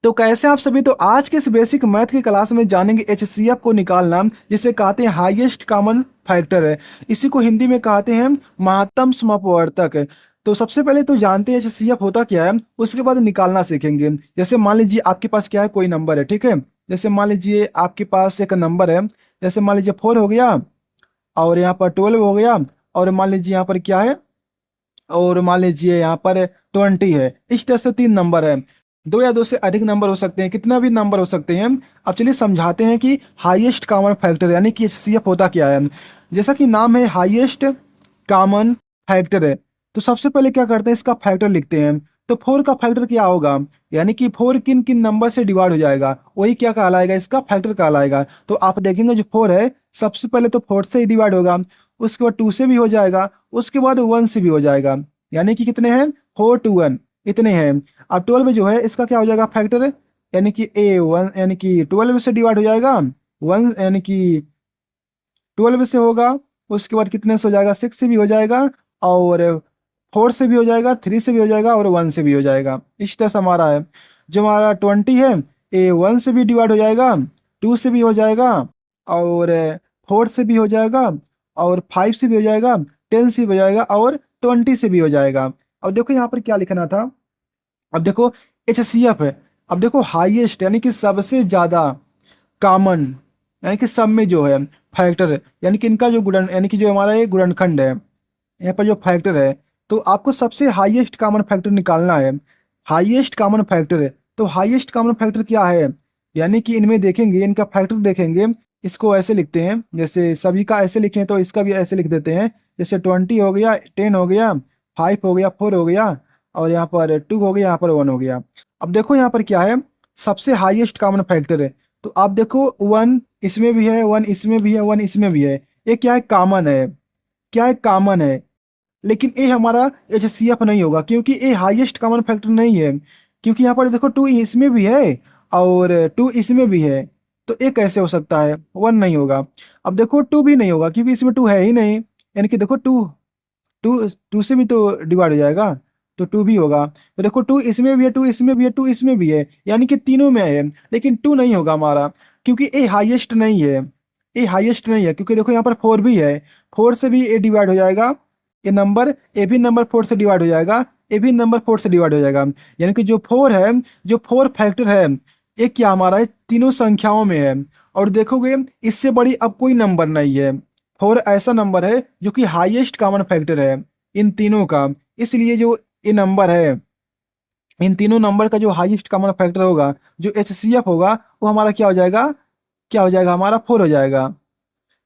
तो कैसे आप सभी। तो आज के इस बेसिक मैथ की क्लास में जानेंगे एचसीएफ को निकालना, जिसे कहते हैं हाईएस्ट कॉमन फैक्टर है। इसी को हिंदी में कहते हैं महत्तम समअपवर्तक। तो सबसे पहले तो जानते हैं एचसीएफ होता क्या है, उसके बाद निकालना सीखेंगे। जैसे मान लीजिए आपके पास क्या है, कोई नंबर है, ठीक है। जैसे मान लीजिए आपके पास एक नंबर है, जैसे मान लीजिए 4 हो गया, और यहाँ पर 12 हो गया, और मान लीजिए यहाँ पर क्या है, और मान लीजिए यहाँ पर 20 है। इस तरह से 3 नंबर है। दो या दो से अधिक नंबर हो सकते हैं, कितना भी नंबर हो सकते हैं। अब चलिए समझाते हैं कि हाईएस्ट कॉमन फैक्टर यानी कि एचसीएफ होता क्या है। जैसा कि नाम है हाईएस्ट कॉमन फैक्टर है, तो सबसे पहले क्या करते हैं, इसका फैक्टर लिखते हैं। तो 4 का फैक्टर क्या होगा, यानी कि 4 किन किन नंबर से डिवाइड हो जाएगा, वही क्या कहलाएगा, इसका फैक्टर कहलाएगा। तो आप देखेंगे जो 4 है, सबसे पहले तो 4 से ही डिवाइड होगा, उसके बाद 2 से भी हो जाएगा, उसके बाद 1 से भी हो जाएगा। यानी कि कितने हैं, 4 to 1 इतने हैं। अब 12 जो है इसका क्या हो जाएगा फैक्टर, यानी कि A1 यानी कि 12 से डिवाइड हो जाएगा 1, यानी कि 12 से होगा, उसके बाद कितने से हो जाएगा, 6 से भी हो जाएगा, और 4 से भी हो जाएगा, 3 से भी हो जाएगा, और 1 से भी हो जाएगा। इस तरह से हमारा है। जो हमारा 20 है, A1 से भी डिवाइड हो जाएगा, 2 से भी हो जाएगा, और 4 से भी हो जाएगा, और 5 से भी हो जाएगा, 10 से भी हो जाएगा, और 20 से भी हो जाएगा। अब देखो यहाँ पर क्या लिखना था। अब देखो एचसीएफ है। अब देखो हाईएस्ट यानी कि सबसे ज्यादा, कॉमन यानी कि सब में जो है, फैक्टर यानी कि इनका जो गुणन यानी कि जो हमारा ये गुणनखंड है, यहाँ पर जो फैक्टर है, तो आपको सबसे हाईएस्ट कॉमन फैक्टर निकालना है। हाईएस्ट कॉमन फैक्टर है, तो हाईएस्ट कॉमन फैक्टर क्या है, यानी कि इनमें देखेंगे, इनका फैक्टर देखेंगे। इसको ऐसे लिखते हैं, जैसे सभी का ऐसे लिखें तो इसका भी ऐसे लिख देते हैं। जैसे 20 हो गया, 10 हो गया, 5 हो गया, 4 हो गया, और यहाँ पर 2 हो गया, यहाँ पर 1 हो गया। अब देखो यहाँ पर क्या है, सबसे हाईएस्ट कॉमन फैक्टर है। तो आप देखो 1 इसमें भी है, 1 इसमें भी है, 1 इसमें भी है। ये क्या है, कॉमन है। क्या है, कॉमन है। लेकिन ये हमारा एचसीएफ नहीं होगा, क्योंकि ये हाईएस्ट कॉमन फैक्टर नहीं है। क्योंकि यहाँ पर देखो 2 इसमें भी है, और 2 इसमें भी है। तो ये कैसे हो सकता है, 1 नहीं होगा। अब देखो 2 भी नहीं होगा, क्योंकि इसमें 2 है ही नहीं। यानी कि देखो 2 2 2 से भी तो डिवाइड हो जाएगा, तो 2 भी होगा। तो देखो 2 इसमें भी है, 2 इसमें भी है, 2 इसमें भी है, यानी कि तीनों में है। लेकिन 2 नहीं होगा हमारा, क्योंकि ए हाईएस्ट नहीं है। ए हाईएस्ट नहीं है, क्योंकि देखो यहाँ पर 4 भी है, 4 से भी ए डिवाइड हो जाएगा। ये नंबर ए भी नंबर 4 से डिवाइड हो जाएगा, ए भी नंबर 4 से डिवाइड हो जाएगा। यानी कि जो 4 है, जो 4 फैक्टर है, ये क्या हमारा है, तीनों संख्याओं में है। और देखोगे इससे बड़ी अब कोई नंबर नहीं है। 4 ऐसा नंबर है जो कि हाईएस्ट कॉमन फैक्टर है इन तीनों का। इसलिए जो ये नंबर है, इन तीनों नंबर का जो हाईएस्ट कॉमन फैक्टर होगा, जो एचसीएफ होगा, वो हमारा क्या हो जाएगा, क्या हो जाएगा, हमारा 4 हो जाएगा।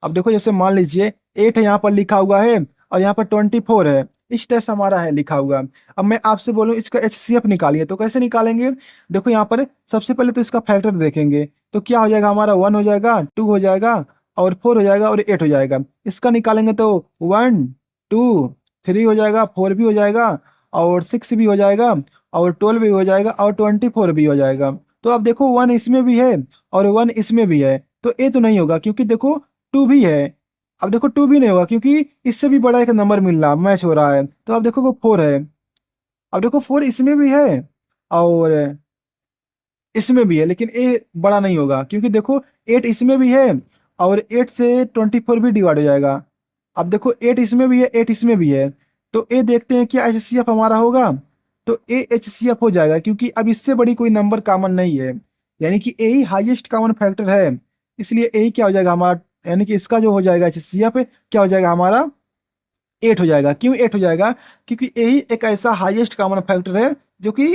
अब देखो जैसे मान लीजिए 8 यहाँ पर लिखा हुआ है, और यहाँ पर 24 है। इस तरह से हमारा है लिखा हुआ। अब मैं आपसे बोलूँ इसका एचसीएफ निकालिए, तो कैसे निकालेंगे। देखो यहाँ पर सबसे पहले तो इसका फैक्टर देखेंगे, तो क्या हो जाएगा हमारा, 1 हो जाएगा, 2 हो जाएगा, और 4 हो जाएगा, और 8 हो जाएगा। इसका निकालेंगे तो 1 2 3 हो जाएगा, 4 भी हो जाएगा, और 6 भी हो जाएगा, और 12 भी हो जाएगा, और 24 भी हो जाएगा। तो अब देखो 1 इसमें भी है, और 1 इसमें भी है। तो ये तो नहीं होगा, क्योंकि देखो 2 भी है। अब देखो 2 भी नहीं होगा, क्योंकि इससे भी बड़ा एक नंबर मिल रहा, मैच हो रहा है। तो अब देखो 4 है। अब देखो 4 इसमें भी है, और इसमें भी है, लेकिन ये बड़ा नहीं होगा, क्योंकि देखो 8 इसमें भी है, और 8 से 24 भी डिवाइड हो जाएगा। अब देखो 8 इसमें भी है, 8 इसमें भी है। तो ये देखते हैं क्या एचसीएफ हमारा होगा। तो ए एचसीएफ हो जाएगा, क्योंकि अब इससे बड़ी कोई नंबर कॉमन नहीं है। यानी कि यही हाईएस्ट कॉमन फैक्टर है। इसलिए यही क्या हो जाएगा हमारा, यानी कि इसका जो हो जाएगा एचसीएफ क्या हो जाएगा हमारा, 8 हो जाएगा। क्यों 8 हो जाएगा, क्योंकि यही एक ऐसा हाईएस्ट कॉमन फैक्टर है जो कि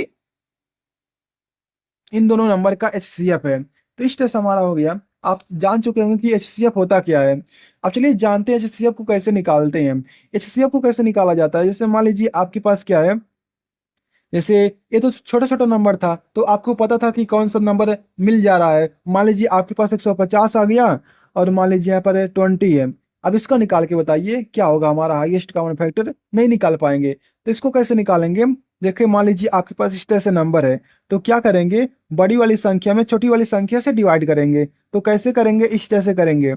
इन दोनों नंबर का एचसीएफ है। तो इस तरह से हमारा हो गया। आप जान चुके होंगे कि एचसीएफ होता क्या है। अब चलिए जानते हैं एचसीएफ को कैसे निकालते हैं। एचसीएफ को कैसे निकाला जाता है, जैसे मान लीजिए आपके पास क्या है, जैसे ये तो छोटा छोटा नंबर था, तो आपको पता था कि कौन सा नंबर मिल जा रहा है। मान लीजिए आपके पास 150 आ गया, और मान लीजिए यहाँ पर 20 है। अब इसका निकाल के बताइए क्या होगा हमारा हाईएस्ट कॉमन फैक्टर, नहीं निकाल पाएंगे। तो इसको कैसे निकालेंगे, देखिए मान लीजिए आपके पास इस तरह से नंबर है, तो क्या करेंगे, बड़ी वाली संख्या में छोटी वाली संख्या से डिवाइड करेंगे। तो कैसे करेंगे, इस तरह से करेंगे,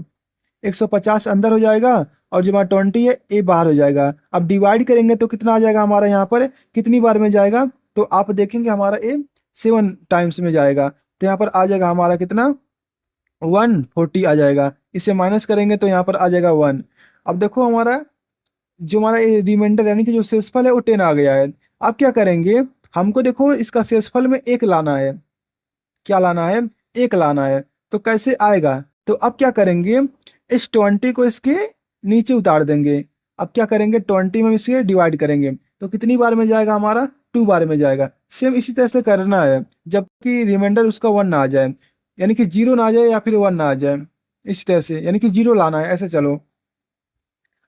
150 अंदर हो जाएगा, और जो हमारा 20 है ये बाहर हो जाएगा। अब डिवाइड करेंगे तो कितना आ जाएगा हमारा, यहाँ पर कितनी बार में जाएगा, तो आप देखेंगे हमारा ये 7 टाइम्स में जाएगा, तो यहाँ पर आ जाएगा हमारा कितना 140 आ जाएगा। इसे माइनस करेंगे तो यहाँ पर आ जाएगा 1। अब देखो हमारा जो हमारा रिमाइंडर यानी कि जो शेषफल है वो 10 आ गया है। अब क्या करेंगे, हमको देखो इसका शेषफल में 1 लाना है। क्या लाना है, 1 लाना है। तो कैसे आएगा, तो अब क्या करेंगे, इस 20 को इसके नीचे उतार देंगे। अब क्या करेंगे, 20 में इसे डिवाइड करेंगे तो कितनी बार में जाएगा हमारा, 2 बार में जाएगा। सेम इसी तरह से करना है जबकि रिमाइंडर उसका 1 ना आ जाए, यानी कि 0 ना आ जाए या फिर 1 ना आ जाए, इस तरह से यानी कि 0 लाना है ऐसे। चलो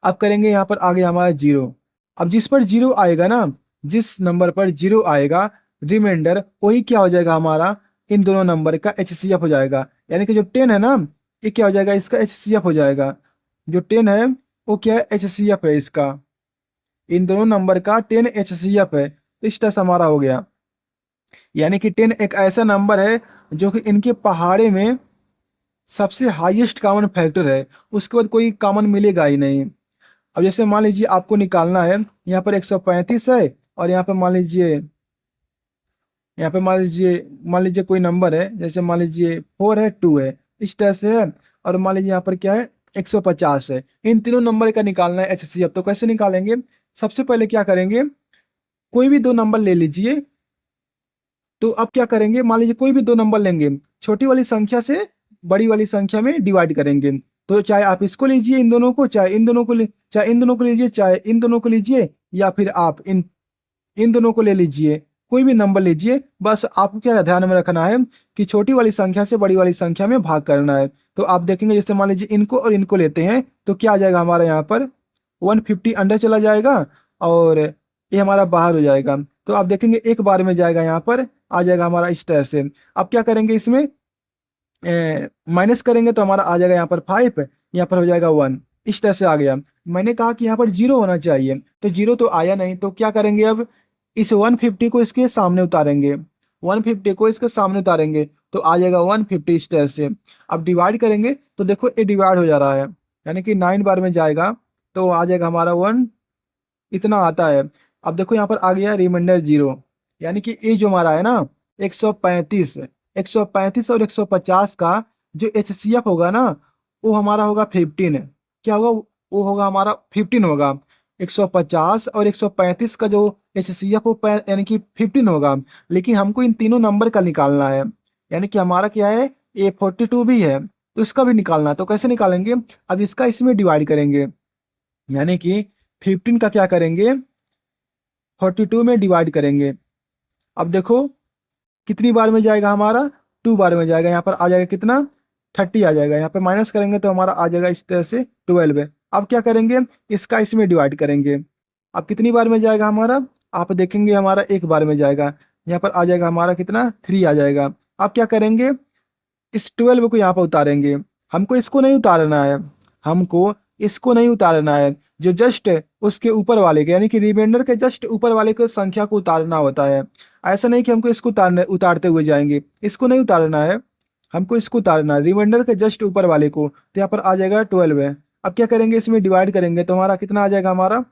अब करेंगे, यहाँ पर आ गया हमारा 0। अब जिस पर 0 आएगा ना, जिस नंबर पर 0 आएगा रिमाइंडर, वही क्या हो जाएगा हमारा, इन दोनों नंबर का HCF हो जाएगा। यानी कि जो 10 है ना, ये क्या हो जाएगा, इसका HCF हो जाएगा। जो 10 है वो क्या है, HCF है इसका, इन दोनों नंबर का 10 HCF है। तो इस तरह से हमारा हो गया। यानी कि 10 एक ऐसा नंबर है जो कि इनके पहाड़े में सबसे हाईएस्ट कॉमन फैक्टर है, उसके बाद कोई कॉमन मिलेगा ही नहीं। अब जैसे मान लीजिए आपको निकालना है, यहाँ पर 135 है और यहाँ पर मान लीजिए, यहाँ पे मान लीजिए कोई नंबर है, जैसे मान लीजिए 4 है, 2 है, इस तरह से है। और मान लीजिए यहाँ पर क्या है, 150 है। इन तीनों नंबर का निकालना है HCF। तो कैसे निकालेंगे, सबसे पहले क्या करेंगे, कोई भी 2 नंबर ले लीजिए। तो अब क्या करेंगे, मान लीजिए कोई भी 2 नंबर लेंगे, छोटी वाली संख्या से बड़ी वाली संख्या में डिवाइड करेंगे। तो चाहे आप इसको लीजिए, इन दोनों को, चाहे इन दोनों को चाहे इन दोनों को लीजिए, चाहे इन दोनों को लीजिए, या फिर आप इन इन दोनों को ले लीजिए, कोई भी नंबर लीजिए। बस आपको क्या ध्यान में रखना है कि छोटी वाली संख्या से बड़ी वाली संख्या में भाग करना है। तो आप देखेंगे, जैसे मान लीजिए इनको और इनको लेते हैं तो क्या आ जाएगा हमारा, यहाँ पर 150 अंदर चला जाएगा और ये हमारा बाहर हो जाएगा। तो आप देखेंगे एक बार में जाएगा, यहाँ पर आ जाएगा हमारा इस तरह से। अब क्या करेंगे, इसमें माइनस करेंगे तो हमारा आ जाएगा यहाँ पर 5, यहाँ पर हो जाएगा 1, इस तरह से आ गया। मैंने कहा कि यहाँ पर 0 होना चाहिए, तो 0 तो आया नहीं। तो क्या करेंगे, अब इस 150 को इसके सामने उतारेंगे, 150 को इसके सामने उतारेंगे तो आ जाएगा 150 इस तरह से। अब डिवाइड करेंगे तो देखो ये डिवाइड हो जा रहा है, यानी कि 9 बार में जाएगा तो आ जाएगा हमारा 1, इतना आता है। अब देखो यहाँ पर आ गया रिमाइंडर 0, यानी कि ये जो हमारा है ना 135, 135 और 150 का जो HCF होगा ना, वो हमारा होगा 15। क्या होगा, वो होगा हमारा 15 होगा। 150 और 135 का जो HCF वो यानी कि 15 होगा। लेकिन हमको इन तीनों नंबर का निकालना है, यानी कि हमारा क्या है, ये 42 भी है तो इसका भी निकालना है। तो कैसे निकालेंगे, अब इसका इसमें डिवाइड करेंगे, यानी कि 15 का क्या करेंगे, 42 में डिवाइड करेंगे। अब देखो कितनी बार में जाएगा हमारा, 2 बार में जाएगा। यहाँ पर आ जाएगा कितना, 30 आ जाएगा। यहाँ पे माइनस करेंगे तो हमारा आ जाएगा इस तरह से 12 है। अब क्या करेंगे, इसका इसमें डिवाइड करेंगे। अब कितनी बार में जाएगा हमारा, आप देखेंगे हमारा 1 बार में जाएगा। यहाँ पर आ जाएगा हमारा कितना, 3 आ जाएगा। अब क्या करेंगे, इस 12 को यहाँ पर उतारेंगे। हमको इसको नहीं उतारना है, हमको इसको नहीं उतारना है, जो जस्ट उसके ऊपर वाले के यानी कि रिमाइंडर के जस्ट ऊपर वाले को संख्या को उतारना होता है। ऐसा नहीं कि हमको इसको उतारते हुए जाएंगे, इसको नहीं उतारना है, हमको इसको उतारना है, रिमाइंडर के जस्ट ऊपर वाले को। तो यहाँ पर आ जाएगा 12 है। अब क्या करेंगे, इसमें डिवाइड करेंगे तो हमारा कितना आ जाएगा, हमारा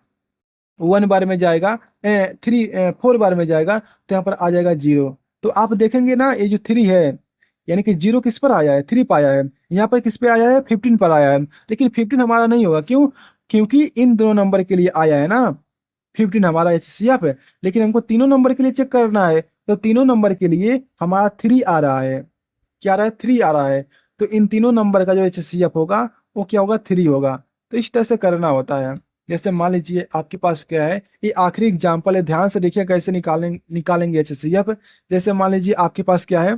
1 बार में जाएगा, 4 बार में जाएगा तो यहाँ पर आ जाएगा 0। तो आप देखेंगे ना, ये जो 3 है, यानी कि 0 किस पर आया है, 3 पर आया है। यहाँ पर किस पे आया है, 15 पर आया है। लेकिन 15 हमारा नहीं होगा, क्यों, क्योंकि इन दोनों नंबर के लिए आया है ना 15 हमारा HCF है। लेकिन हमको तीनों नंबर के लिए चेक करना है, तो तीनों नंबर के लिए हमारा 3 आ रहा है। क्या आ रहा है, 3 आ रहा है। तो इन तीनों नंबर का जो HCF होगा वो क्या होगा, 3 होगा। तो इस तरह से करना होता है। जैसे मान लीजिए आपके पास क्या है, ये आखिरी एग्जाम्पल है, ध्यान से देखिए कैसे निकालेंगे HCF। जैसे मान लीजिए आपके पास क्या है,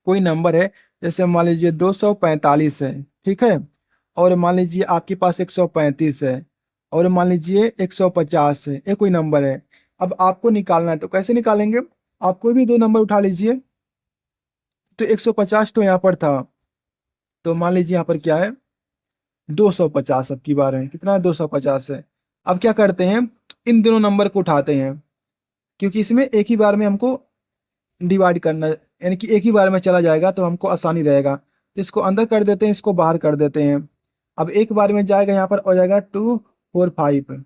कोई नंबर है, जैसे मान लीजिए 245 है, ठीक है, और मान लीजिए आपके पास 135 है, और मान लीजिए 150 है, ये कोई नंबर है। अब आपको निकालना है तो कैसे निकालेंगे, आप कोई भी 2 नंबर उठा लीजिए। तो 150 तो यहाँ पर था, तो मान लीजिए यहाँ पर क्या है, 250 अब की बार है, कितना है, 250 है। अब क्या करते हैं, इन दोनों नंबर को उठाते हैं, क्योंकि इसमें एक ही बार में हमको डिवाइड करना है, यानी कि एक ही बार में चला जाएगा तो हमको आसानी रहेगा। तो इसको अंदर कर देते हैं, इसको बाहर कर देते हैं। अब एक बार में जाएगा, यहाँ पर हो जाएगा 2 4 5,